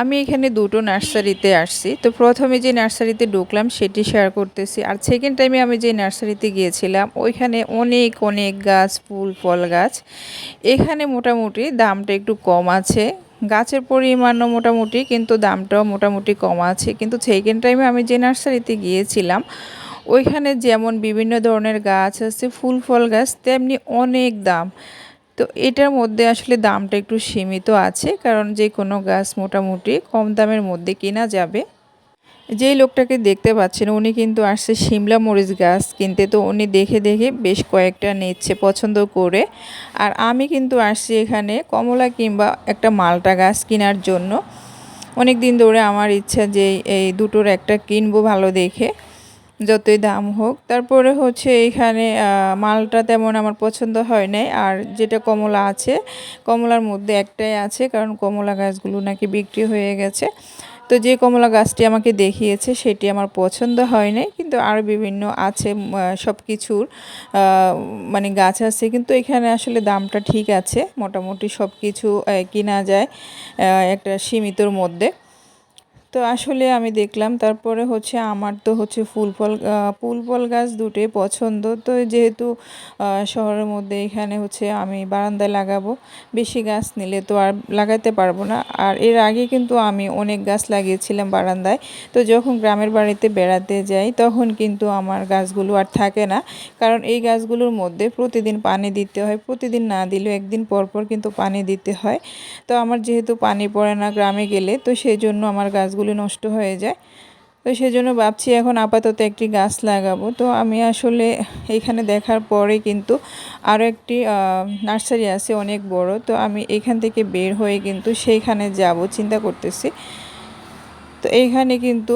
আমি এখানে দুটো নার্সারিতে আসছি। তো প্রথমে যে নার্সারিতে ঢুকলাম সেটি শেয়ার করতেছি। আর সেকেন্ড টাইমে আমি যে নার্সারিতে গিয়েছিলাম ওইখানে অনেক অনেক গাছ, ফুল ফল গাছ। এখানে মোটামুটি দামটা একটু কম আছে, গাছের পরিমাণও মোটামুটি, কিন্তু দামটাও মোটামুটি কম আছে। কিন্তু সেকেন্ড টাইমে আমি যে নার্সারিতে গিয়েছিলাম ওইখানে যেমন বিভিন্ন ধরনের গাছ আছে, ফুল ফল গাছ, তেমনি অনেক দাম। তো এটার মধ্যে আসলে দামটা একটু সীমিত আছে, কারণ যে কোনো গাছ মোটামুটি কম দামের মধ্যে কেনা যাবে। যেই লোকটাকে দেখতে পাচ্ছেন উনি কিন্তু আসছে শিমলা মরিচ গাছ কিনতে। তো উনি দেখে দেখে বেশ কয়েকটা নিচ্ছে পছন্দ করে। আর আমি কিন্তু আসছি এখানে কমলা কিংবা একটা মালটা গাছ কেনার জন্য। অনেক দিন ধরে আমার ইচ্ছা যে এই দুটোর একটা কিনবো ভালো দেখে, যতই দাম হোক। তারপরে হচ্ছে এইখানে মালটা তেমন আমার পছন্দ হয় নাই। আর যেটা কমলা আছে, কমলার মধ্যে একটাই আছে, কারণ কমলা গাছগুলো নাকি বিক্রি হয়ে গেছে। তো যে কমলা গাছটি আমাকে দেখিয়েছে সেটি আমার পছন্দ হয় নাই, কিন্তু আরও বিভিন্ন আছে, সব কিছুর মানে গাছ আছে। কিন্তু এখানে আসলে দামটা ঠিক আছে, মোটামুটি সব কিছু কিনা যায় একটা সীমিতর মধ্যে। তো আসলে আমি দেখলাম। তারপরে হচ্ছে আমার তো হচ্ছে ফুল ফল গাছ দুটোই পছন্দ। তো যেহেতু শহরের মধ্যে এখানে হচ্ছে আমি বারান্দায় লাগাবো, বেশি গাছ নিলে তো আর লাগাতে পারবো না। আর এর আগে কিন্তু আমি অনেক গাছ লাগিয়েছিলাম বারান্দায়। তো যখন গ্রামের বাড়িতে বেড়াতে যাই তখন কিন্তু আমার গাছগুলো আর থাকে না, কারণ এই গাছগুলোর মধ্যে প্রতিদিন পানি দিতে হয়, প্রতিদিন না দিলেও একদিন পর পর কিন্তু পানি দিতে হয়। তো আমার যেহেতু পানি পড়ে না গ্রামে গেলে, তো সেই জন্য আমার গাছগুলি নষ্ট হয়ে যায়। তো সেজন্য ভাবছি এখন আপাতত একটি গাছ লাগাবো। তো আমি আসলে এখানে দেখার পরে কিন্তু আরও একটি নার্সারি আছে অনেক বড়। তো আমি এখান থেকে বের হয়ে কিন্তু সেইখানে যাব চিন্তা করতেছি। তো এইখানে কিন্তু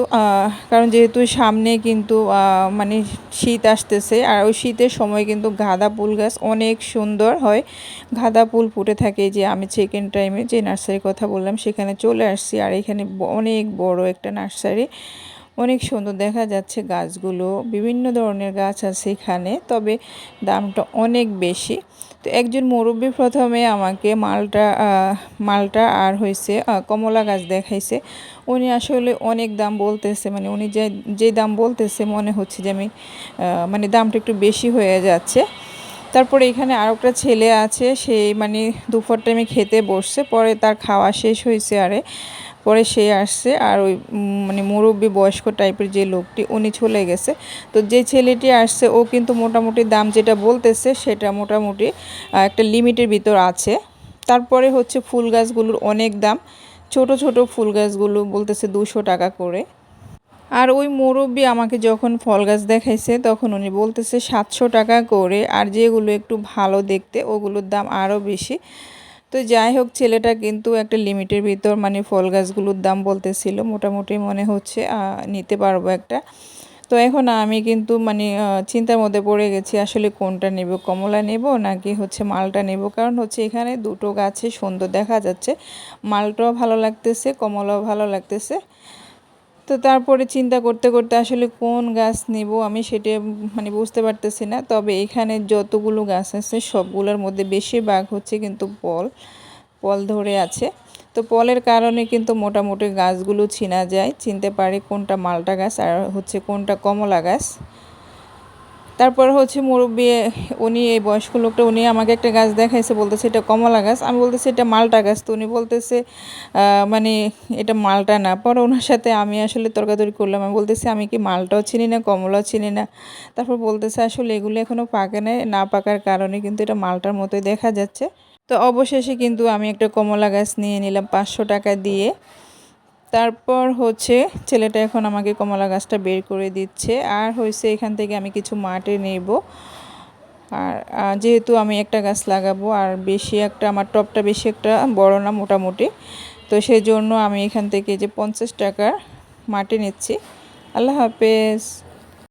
কারণ যেহেতু সামনে কিন্তু মানে শীত আসতেছে, আর ওই শীতের সময় কিন্তু গাঁদা ফুল গাছ অনেক সুন্দর হয়, গাঁদা ফুল ফুটে থাকে। যে আমি সেকেন্ড টাইমে যে নার্সারির কথা বললাম সেখানে চলে আসছি। আর এখানে অনেক বড় একটা নার্সারি, অনেক সুন্দর দেখা যাচ্ছে গাছগুলো, বিভিন্ন ধরনের গাছ আছে এখানে, তবে দামটা অনেক বেশি। তো একজন মুরব্বি প্রথমে আমাকে মালটা আর হয়েছে কমলা গাছ দেখাইছে। উনি আসলে অনেক দাম বলতেছে, মানে উনি যে দাম বলতেছে মনে হচ্ছে যে আমি মানে দামটা একটু বেশি হয়ে যাচ্ছে। তারপরে এখানে আর একটা ছেলে আছে, সে মানে দুপুর টাইমে খেতে বসছে, পরে তার খাওয়া শেষ হয়েছে পরে সে আসছে। আর ওই মানে মুরব্বি বয়স্ক টাইপের যে লোকটি উনি চলে গেছে। তো যে ছেলেটি আসছে ও কিন্তু মোটামুটি দাম যেটা বলতেছে সেটা মোটামুটি একটা লিমিটের ভিতর আছে। তারপরে হচ্ছে ফুল গাছগুলোর অনেক দাম, ছোট ছোট ফুল গাছগুলো বলতেছে 200 টাকা করে। আর ওই মুরব্বি আমাকে যখন ফল গাছ দেখাইছে তখন উনি বলতেছে 700 টাকা করে। আর যেগুলো একটু ভালো দেখতে ওগুলোর দাম আরও বেশি। তো যাই হোক, ছেলেটা কিন্তু একটা লিমিটের ভিতর মানে ফল গাছগুলোর দাম বলতেছিল, মোটামুটি মনে হচ্ছে নিতে পারবো একটা। তো এখন আমি কিন্তু মানে চিন্তার মধ্যে পড়ে গেছি আসলে কোনটা নেব, কমলা নেব নাকি হচ্ছে মালটা নেব। কারণ হচ্ছে এখানে দুটো গাছে সুন্দর দেখা যাচ্ছে, মালটাও ভালো লাগতেছে, কমলাও ভালো লাগতেছে। তো তারপরে চিন্তা করতে করতে আসলে কোন গাছ নেব আমি সেটা মানে বুঝতে পারতেছি না। তবে এখানে যতগুলো গাছ আছে সবগুলোর মধ্যে বেশিরভাগ হচ্ছে কিন্তু ফল ধরে আছে। তো ফলের কারণে কিন্তু মোটামুটি গাছগুলো চিনা যায়, চিনতে পারি কোনটা মালটা গাছ আর হচ্ছে কোনটা কমলা গাছ। তারপর হচ্ছে মুরব্বি, উনি এই বয়স্ক লোকটা, উনি আমাকে একটা গাছ দেখাইছে, বলতেছে এটা কমলা গাছ। আমি বলতেছি এটা মালটা গাছ। তো উনি বলতেছে মানে এটা মালটা না। পরে ওনার সাথে আমি আসলে তর্কাতর্কি করলাম। আমি বলতেছি আমি কি মালটাও চিনি না, কমলাও চিনি না। তারপর বলতেছে আসলে এগুলো এখনও পাকে নাই, না পাকার কারণে কিন্তু এটা মালটার মতোই দেখা যাচ্ছে। তো অবশেষে কিন্তু আমি একটা কমলা গাছ নিয়ে নিলাম 500 টাকা দিয়ে। তারপর হচ্ছে ছেলেটা এখন আমাকে কমলা গাছটা বের করে দিচ্ছে। আর হয়েছে এখান থেকে আমি কিছু মাটি নেব। আর যেহেতু আমি একটা গাছ লাগাবো, আর বেশি একটা আমার টবটা বেশি একটা বড় না, মোটামুটি। তো সেই জন্য আমি এখান থেকে যে 50 টাকার মাটি নিচ্ছি। আল্লাহ হাফেজ।